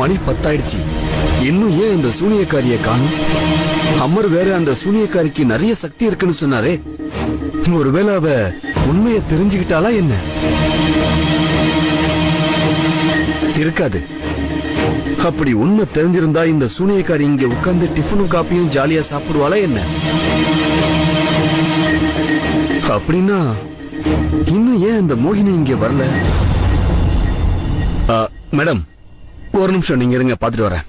மணி 10 ஆயிடுச்சு. இன்னும் ஏன் இந்த சூனியக்காரிய காணும்? அமர் வேற அந்த சூனியக்காரிக்கு நிறைய சக்தி இருக்குன்னு சொன்னாரே. ஒருவேளை அவ உண்மையை தெரிஞ்சுக்கிட்டாளா என்ன? இருக்காது. அப்படி உண்மை தெரிஞ்சிருந்தா இந்த சூனியக்காரி இங்க உட்கார்ந்து டிஃபனும் காப்பியும் ஜாலியா சாப்பிடுவாளா என்ன? அப்படின்னா இன்னும் ஏன் இந்த மோகினி இங்க வரல? மேடம், ஒரு நிமிஷம் நீங்க இருங்க, பாத்துட்டு வரேன்.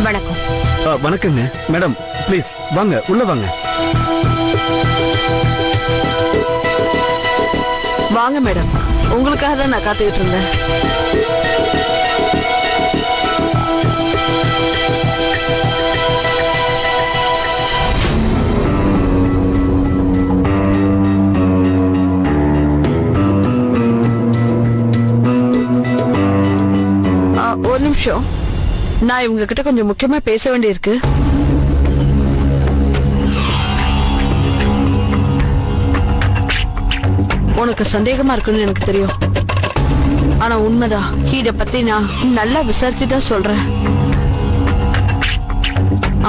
வணக்கம். வணக்கங்க மேடம், ப்ளீஸ் வாங்க, உள்ள வாங்க. வாங்க மேடம், உங்களுக்காக தான் நான் காத்துக்கிட்டு இருந்தேன். ஒரு நிமிஷம், நான் இவங்க கிட்ட கொஞ்சம் முக்கியமா பேச வேண்டியிருக்கு. உனக்கு சந்தேகமா இருக்குன்னு எனக்கு தெரியும். ஆனா உண்மைதான், இத பத்தி நான் நல்லா விசாரிச்சு தான் சொல்றேன்.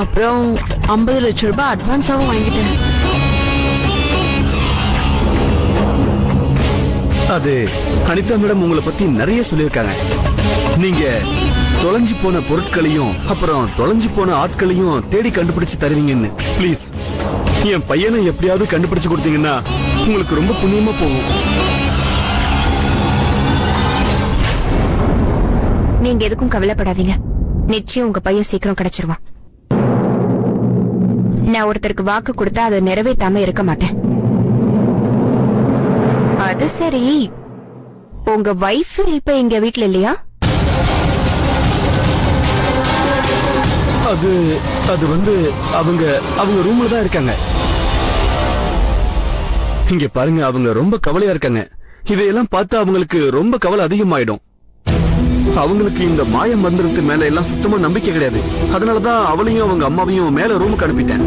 அப்புறம் 50 லட்சம் ரூபாய் அட்வான்ஸாவும் வாங்கிட்டேன். அது அனிதா மேடம் உங்களை பத்தி நிறைய சொல்லியிருக்காங்க. நீங்க தொலைஞ்சு போன பொருட்களையும் அப்புறம் தொலைஞ்சு போன ஆட்களையும் தேடி கண்டுபிடிச்சு தருவீங்கன்னு. ப்ளீஸ் என் பையனை எப்படியாவது கண்டுபிடிச்சு கொடுத்தீங்கன்னா உங்களுக்கு ரொம்ப புண்ணியமா போகும். நீங்க எதுக்கும் கவலைப்படாதீங்க. நிச்சயம் உங்க பையன் சீக்கிரம் கிடைச்சிருவான். நான் ஒருத்தருக்கு வாக்கு கொடுத்தா அதை நிறைவேற்றாம இருக்க மாட்டேன். அது சரி, உங்க வைஃப் இப்ப எங்க வீட்டுல இல்லையா? அது வந்து அவங்க ரூம்ல தான் இருக்காங்க. இங்க பாருங்க, அவங்க ரொம்ப கவலையா இருக்காங்க. இதையெல்லாம் பார்த்தா அவங்களுக்கு ரொம்ப கவலை அதிகமாயிடும். அவங்களுக்கு இந்த மாய மந்திரத்து மேல எல்லாம் சுத்தமா நம்பிக்கை கிடையாது. அதனாலதான் அவளையும் அவங்க அம்மாவையும் மேல ரூமுக்கு அனுப்பிட்டேன்.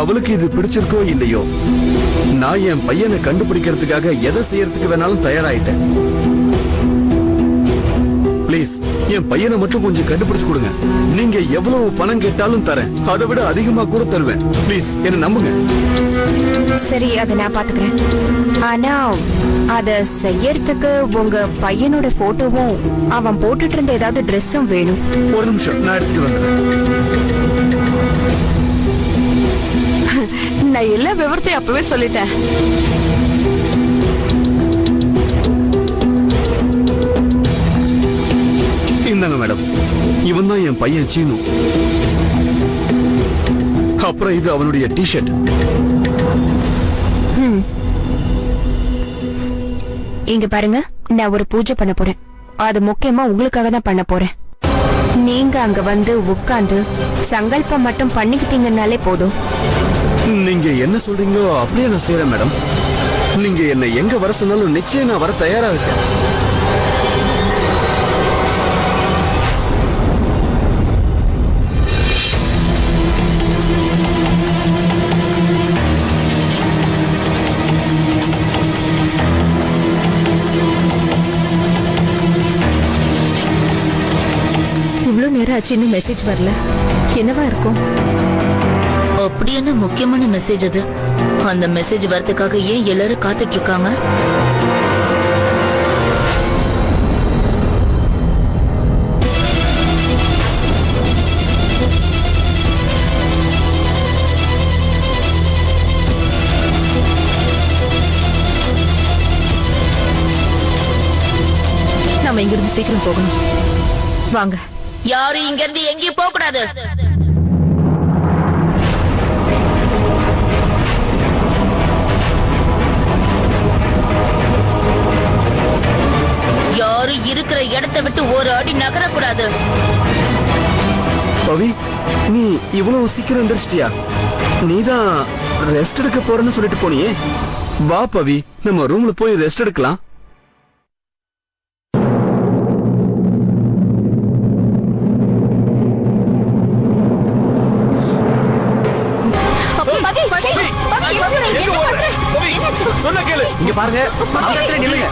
அவளுக்கு இது பிடிச்சிருக்கோ இல்லையோ, நான் என் பையனை கண்டுபிடிக்கிறதுக்காக எதை செய்யறதுக்கு வேணாலும் தயாராயிட்டேன். பிளீஸ் என் பையனை மட்டும் கொஞ்சம் கண்டுபிடிச்சு கொடுங்க. நீங்க எவ்வளவு பணம் கேட்டாலும் தரேன், அதை விட அதிகமா கூட தருவேன். பிளீஸ் என்ன நம்புங்க. சரி, அதை நான் பாத்துக்கிறேன். ஆனா அத செய்யறதுக்கு உங்க பையனோட போட்டோவும் அவன் போட்டுட்டு இருந்த ஏதாவது ட்ரெஸ்ஸும் வேணும். ஒரு நிமிஷம், நான் எடுத்துட்டு வந்துடுறேன். நான் எல்லா விவரத்தையும் அப்பவே சொல்லிட்டேன். இந்தாங்க மேடம், இவன் தான் என் பையன் சீனு. அப்புறம் இது அவனுடைய டிஷர்ட். இங்க பாருங்க, நான் ஒரு பூஜை பண்ண போறேன். அது முக்கியமா உங்களுக்காக தான் பண்ண போறேன். நீங்க அங்க வந்து உட்கார்ந்து சங்கல்பம் மட்டும் பண்ணிக்கிட்டீங்கன்னாலே போதும். நீங்க என்ன சொல்றீங்களோ அப்படியே நான் செய்யறேன் மேடம். நீங்க என்ன எங்க வர சொன்னாலும் நிச்சயம் நான் வர தயாரா இருக்கேன். இவ்வளவு நேரம் ஆச்சு, இன்னும் மெசேஜ் வரல. என்னவா இருக்கும்? அப்படி என்ன முக்கியமான மெசேஜ் அது? அந்த மெசேஜ் வரதுக்காக ஏன் எல்லாரும் காத்துட்டு இருக்காங்க? நாம இங்கிருந்து சீக்கிரம் போகணும். வாங்க. யாரும் இங்க இருந்து எங்கேயும் போக கூடாது. யாரும் இருக்கிற இடத்தை விட்டு ஒரு அடி நகரக்கூடாது. பவி, நீ இவ்வளவு சீக்கிரம் எந்திரிச்சிட்டியா? நீதான் ரெஸ்ட் எடுக்க போறேன்னு சொல்லிட்டு போனியே. வா பவி, நம்ம ரூம்ல போய் ரெஸ்ட் எடுக்கலாம். பாருங்க அந்த இடத்துல நில்லுங்க.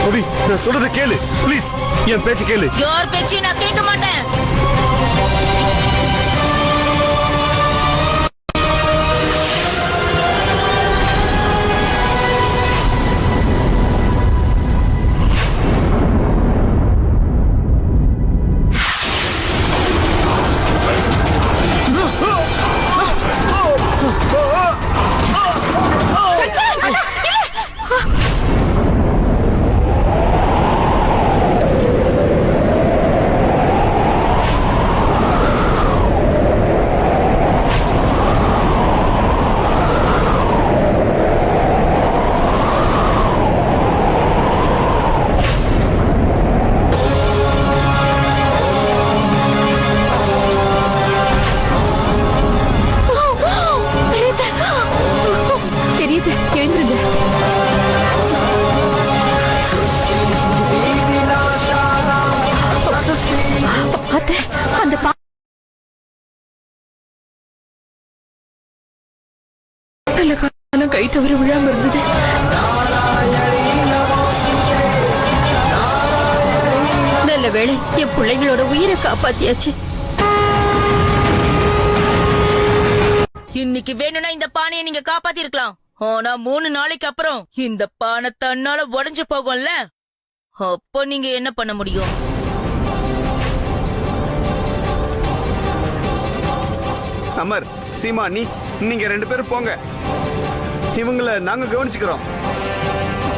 பவி, நான் சொல்றத கேளு ப்ளீஸ், என் பேச்சு கேளு. யார் பேச்சு நான் கேட்க மாட்டேன். தெரியுது, எழுந்துருங்க. அத்தை, அந்த கை தவறி விழாம இருந்தது. நல்ல வேளை என் பிள்ளைங்களோட உயிரை காப்பாத்தியாச்சு. இன்னைக்கு வேணும்னா இந்த பானையை நீங்க காப்பாத்தி இருக்கலாம். ஆனா 3 நாளைக்கு அப்புறம் இந்த பானை தன்னால உடைஞ்சு போகும்ல, அப்போ நீங்க என்ன பண்ண முடியும்? அமர், சீமா, நீங்க 2 பேரும் போங்க. இவங்கள நாங்க கவனிச்சுக்கிறோம்.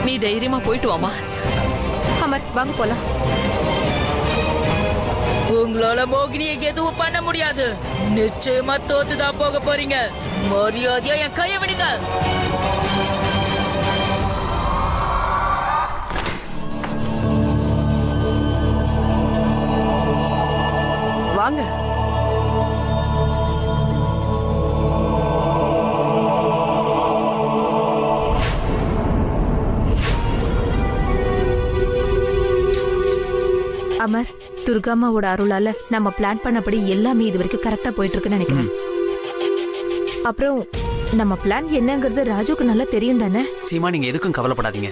நீ தைரியமா போயிட்டு வாமா. அமர், வாங்க போலாம். உங்களால மோகினியை எதுவும் பண்ண முடியாது. நிச்சயமா தோத்துதான் போக போறீங்க. மரியாதையா என் கையை விடுங்க. வாங்க. அமர், துர்காமாவோட அருளால நம்ம பிளான் பண்ணபடி எல்லாமே இது வரைக்கும் கரெக்டா போயிட்டு இருக்குன்னு நினைக்கிறேன். அப்புறம் நம்ம பிளான் என்னங்கிறது ராஜுக்கு நல்லா தெரியும் தானே? சீமா, நீங்க எதுக்கும் கவலைப்படாதீங்க.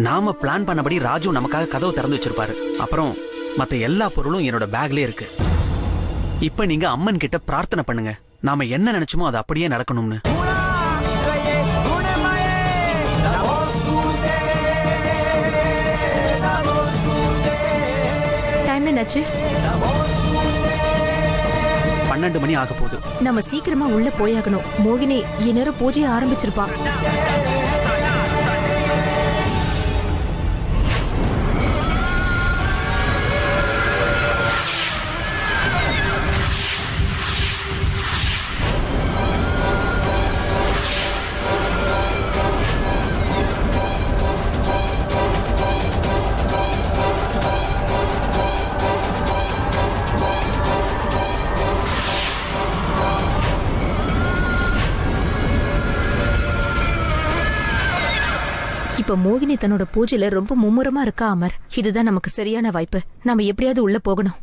நாம பிளான் பண்ணபடி ராஜு நமக்காக கதவு திறந்து வச்சிருப்பாரு. அப்புறம் மத்த எல்லா பொருளும் என்னோட பேக்லயே இருக்கு. இப்ப நீங்க அம்மன் கிட்ட பிரார்த்தனை பண்ணுங்க, நாம என்ன நினைச்சோமோ அது அப்படியே நடக்கணும்னு. டைம் என்னாச்சு? 12 மணி ஆக போகுது. நம்ம சீக்கிரமா உள்ள போயாகணும். மோகினி இந்நேரம் பூஜையை ஆரம்பிச்சிருப்பா. இப்ப மோகினி தன்னோட பூஜையில ரொம்ப மும்முரமா இருக்கா அமர். இதுதான் நமக்கு சரியான வாய்ப்பு. நாம எப்படியாவது உள்ள போகணும்.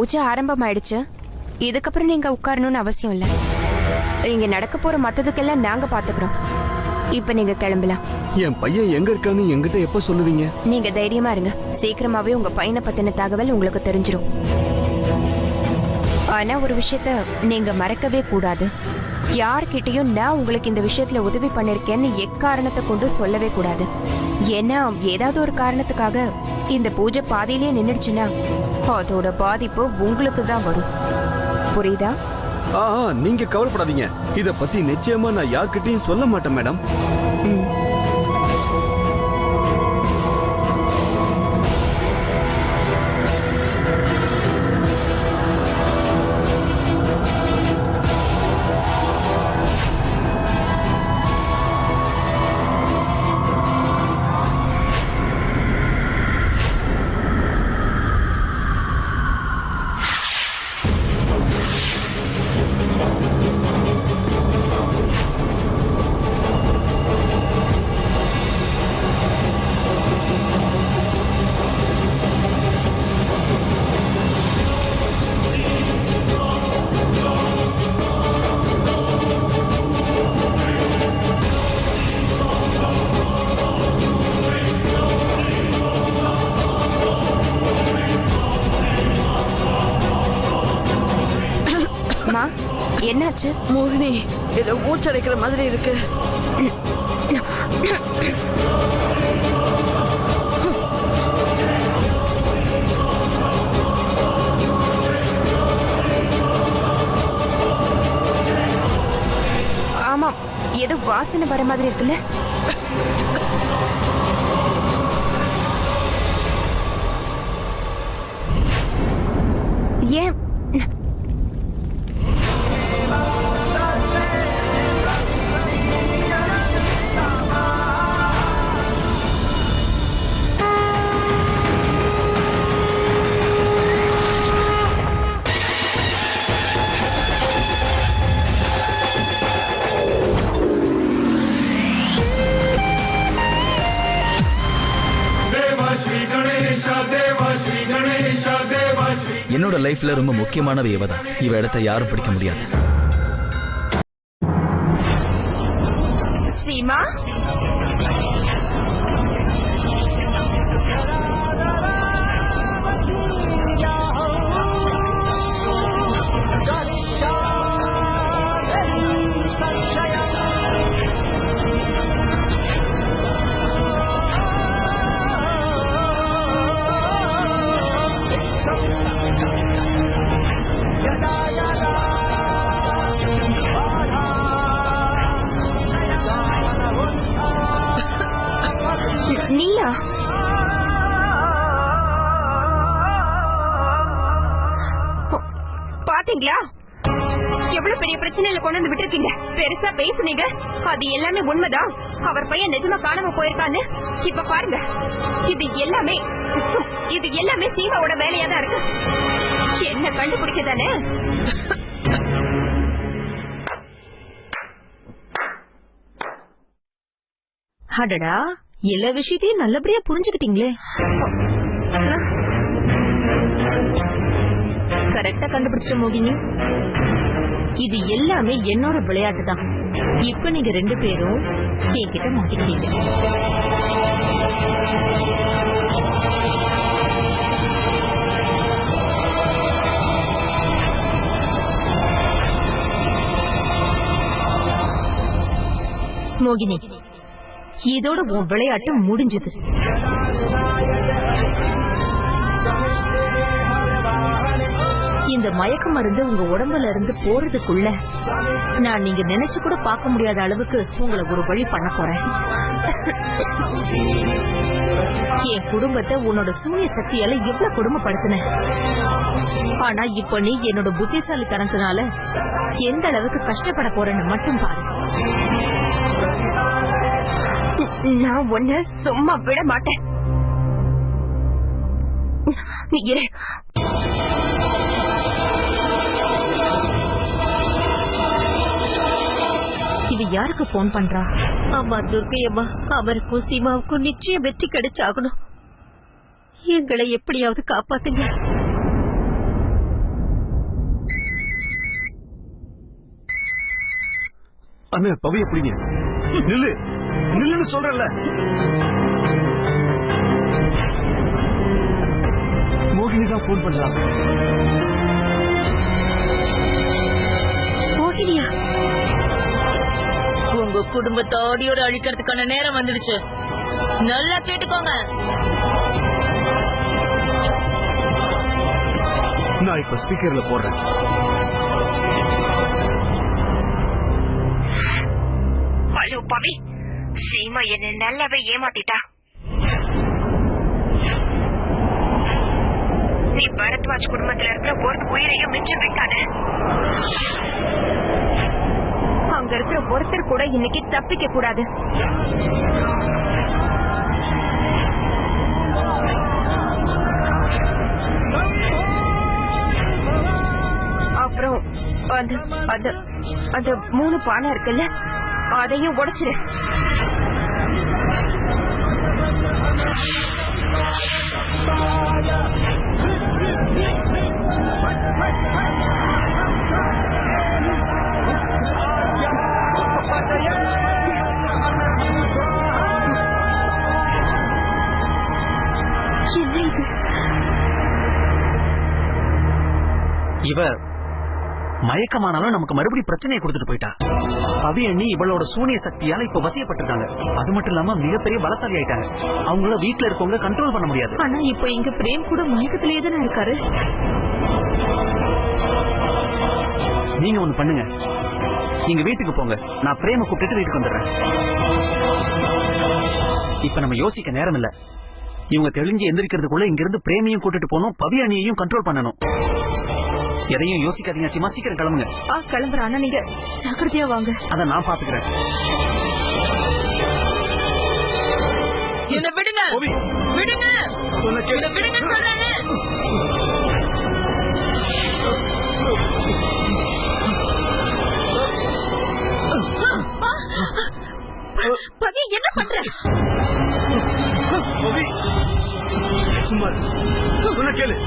பூஜை ஆரம்பமாயிடுச்சு. இதுக்கப்புறம் நீங்க உட்காரணும்னு அவசியம் இல்ல. இங்க நடக்க போற மத்ததுக்கெல்லாம் நாங்க பாத்துக்கிறோம். இப்ப நீங்க கிளம்பலாம். என் பையன் எங்க இருக்கான்னு என்கிட்ட எப்ப சொல்லுவீங்க? நீங்க தைரியமா இருங்க. சீக்கிரமாவே உங்க பையனை பத்தின தகவல் உங்களுக்கு தெரிஞ்சிடும். ஆனா ஒரு விஷயத்த நீங்க மறக்கவே கூடாது. யார்கிட்டயும் நான் உங்களுக்கு இந்த விஷயத்துல உதவி பண்ணிருக்கேன்னு எக்காரணத்தை கொண்டு சொல்லவே கூடாது. ஏன்னா ஏதாவது ஒரு காரணத்துக்காக இந்த பூஜை பாதியிலேயே நின்னுடுச்சுன்னா அதோட பாதிப்பு உங்களுக்கு தான் வரும். புரியுதா? நீங்க கவலைப்படாதீங்க. இத பத்தி நிச்சயமா நான் யார்கிட்டயும் சொல்ல மாட்டேன் மேடம். என்னாச்சு? மோகினி, ஏதோ மூச்சடைக்கிற மாதிரி இருக்கு. ஆமா, ஏதோ வாசனை வர மாதிரி இருக்குல்ல? ஏன்? என்னோட லைஃப்ல ரொம்ப முக்கியமானவ இவதான். இவ இடத்தை யாரும் பிடிக்க முடியாது. சீமா, நீயா? பாத்தீங்களா எவ்வளவு பெரிய பிரச்சனையில கொண்டு வந்து விட்டுருக்கீங்க. பெருசா பேசுனீங்க, அது எல்லாமே உண்மைதான். அவர் பையன் நிஜமா காணாம போயிருக்கான்னு இப்ப பாருங்க. இது எல்லாமே சீமாவோட வேலையா தான் இருக்கு. என்ன கண்டுபிடிக்க தானே? அடடா, எல்லா விஷயத்தையும் நல்லபடியா புரிஞ்சுக்கிட்டீங்களே. கரெக்டா கண்டுபிடிச்சிட்ட மோகினி. இது எல்லாமே என்னோட விளையாட்டு தான். இப்ப நீங்க 2 பேரும் என்கிட்ட மாட்டிக்கிறீங்க. மோகினி, இதோட உன் விளையாட்டு முடிஞ்சது. இந்த மயக்க மருந்து உங்க உடம்புல இருந்து போறதுக்குள்ள நான் நீங்க நினைச்சு கூட பார்க்க முடியாத அளவுக்கு உங்களை ஒரு வழி பண்ண போறேன். என் குடும்பத்தை உன்னோட சூரிய சக்தியால எவ்வளவு கொடுமைப்படுத்தின. ஆனா இப்ப நீ என்னோட புத்திசாலித்தனத்தினால எந்த அளவுக்கு கஷ்டப்பட போறேன்னு மட்டும் பாரு. நான் உன்னை சும்மா விட மாட்டேன். நீ இரு. இது யாருக்கு போன் பண்றா? அம்மா துர்கை அம்மா, அவருக்கும் சீமாவுக்கும் நிச்சயம் வெற்றி கிடைச்சாகணும். எங்களை எப்படியாவது காப்பாத்துங்க. அண்ணா பவிய பிடிங்க. நில்லு நில்லுன்னு சொல்றல. மோகினி தான் போன் பண்றா. மோகினியா? உங்க குடும்பத்தை ஆடியோட அழிக்கிறதுக்கான நேரம் வந்துடுச்சு. நல்லா கேட்டுக்கோங்க. நான் இப்ப ஸ்பீக்கர்ல போடுறேன். ஹலோ பவி, சீமா என்ன நல்லாவே ஏமாத்திட்டா. நீ பரத்வாஜ் குடும்பத்துல இருக்கிற ஒரு உயிரையும் மிச்சம் வைக்காத. அங்க இருக்கிற ஒருத்தர் கூட இன்னைக்கு தப்பிக்க கூடாது. அப்புறம் அந்த 3 பானை இருக்குல்ல, அதையும் உடைச்சிரு. என்ன இது? இவ மயக்கமானாலும் நமக்கு மறுபடியும் பிரச்சனையை கொடுத்துட்டு போயிட்டா. பவி அண்ணி இவளோட சூனிய சக்தியால இப்ப வசியப்பட்டிருக்காங்க. அது மட்டும் இல்லாம மிகப்பெரிய பலசாலி ஆயிட்டாங்க. அவங்கள வீட்டுல இருக்கவங்க கண்ட்ரோல் பண்ண முடியாது. ஆனா இப்போ இங்க பிரேம் கூட மயக்கத்திலேயே தானே இருக்காரு. நீங்க ஒண்ணு பண்ணுங்க, நீங்க வீட்டுக்கு போங்க. நான் பிரேம கூப்பிட்டு வீட்டுக்கு வந்துடுறேன். இப்ப நம்ம யோசிக்க நேரம் இல்ல. இவங்க தெளிஞ்சு எந்திரிக்கிறதுக்குள்ள இங்க இருந்து பிரேமையும் கூட்டிட்டு போகணும், பவி அண்ணியையும் கண்ட்ரோல் பண்ணணும். எதையும் யோசிக்காதீங்க சீமா, சீக்கிரம் கிளம்புங்க. கிளம்புற. ஆனா நீங்க ஜாக்கிரதையா வாங்க. அத நான் பாத்துக்கிறேன். என்ன விடுங்க, விடுங்க, என்ன விடுங்க சொல்றேன். பவி என்ன பண்ற? சும்மா சொன்ன கேளு.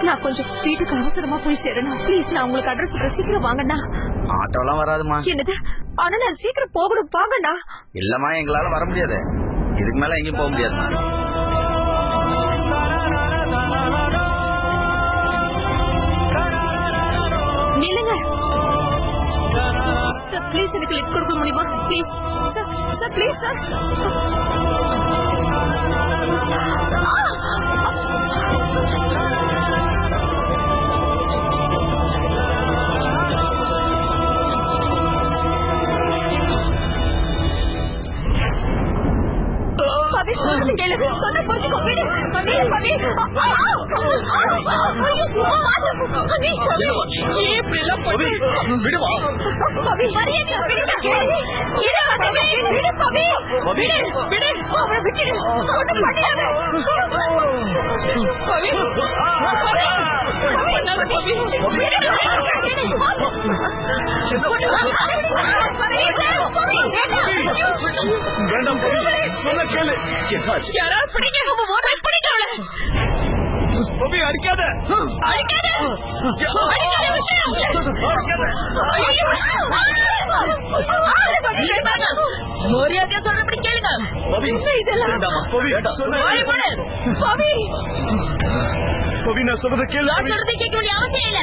நான் கொஞ்சம் வீட்டுக்கு அவசரமா போய் சேரணும். ப்ளீஸ், நான் உங்களுக்கு அட்ரஸ் சீக்கிரம் வாங்கண்ணா. ஆட்டோலாம் வராதுமா. என்னது? ஆனா நான் சீக்கிரம் போகணும், வாங்கண்ணா. இல்லம்மா, எங்களால வர முடியாது. இதுக்கு மேல எங்கேயும் போக முடியாதுமா. நில்லுங்க சார், ப்ளீஸ் எனக்கு லிஃப்ட் கொடுக்க முடியுமா? Please sir, sir please sir. Pavi சொல்றது கேளு, சொன்ன புரிஞ்சுக்கோ. விடு பவி, பவி. விடுவா பவி, மரியாதையா விடுடா. விடு பவி, விடு பவி. விடு, விடு. அவரை விட்டுடு. ஒண்ணும் பண்ணிடாத. பவி, பண்ணாத பவி. வேண்டாம் சொன்ன கேளு. யாராவது பிடிங்க, பிடிங்க அவளை. பவி அடிக்காத, அடிக்காத. மரியாதையா சொல்றபடி கேளுங்க. இதெல்லாம் பவி நான் சொல்றத கேளு. நான் சொல்றதை கேட்க வேண்டிய அவசியம் இல்ல.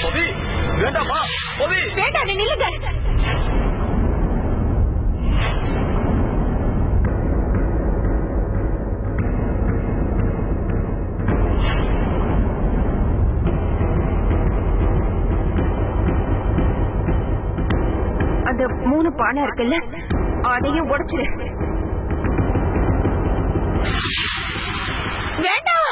பவி வேண்டாமா? பவி வேண்டாம், நீ நில்லுங்க. அந்த 3 பானை இருக்குல்ல, அதையும் உடைச்சிரு. வேண்டாம்.